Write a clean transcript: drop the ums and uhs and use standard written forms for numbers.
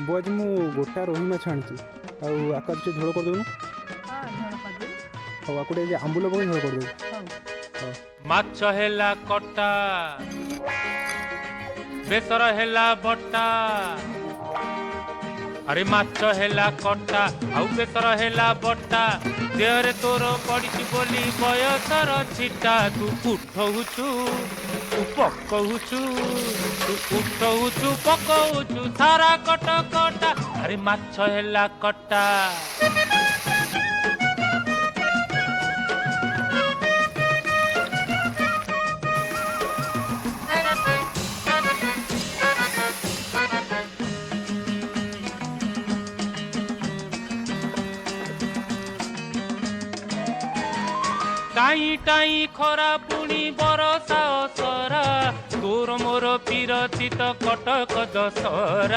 बो आज मु गोटा रोही माछ आनी आका झोल करदेनु आकुटे आंबुल पकड़ झोल करदेबू माछ हेला कटा बेसर हेला बटा अरे माछ हेला कटा आउ बेसर हेला बटा देहरे तोर पड़ी बोली बयसर छिटा तू उठौचु तू पकौचु तू उठौचु पकौचु सारा कट कटा अरे माछ हेला कटा टाई टाई खरा पुणी बरसा असरा तोर मोर पीरती तो कटक दशहरा।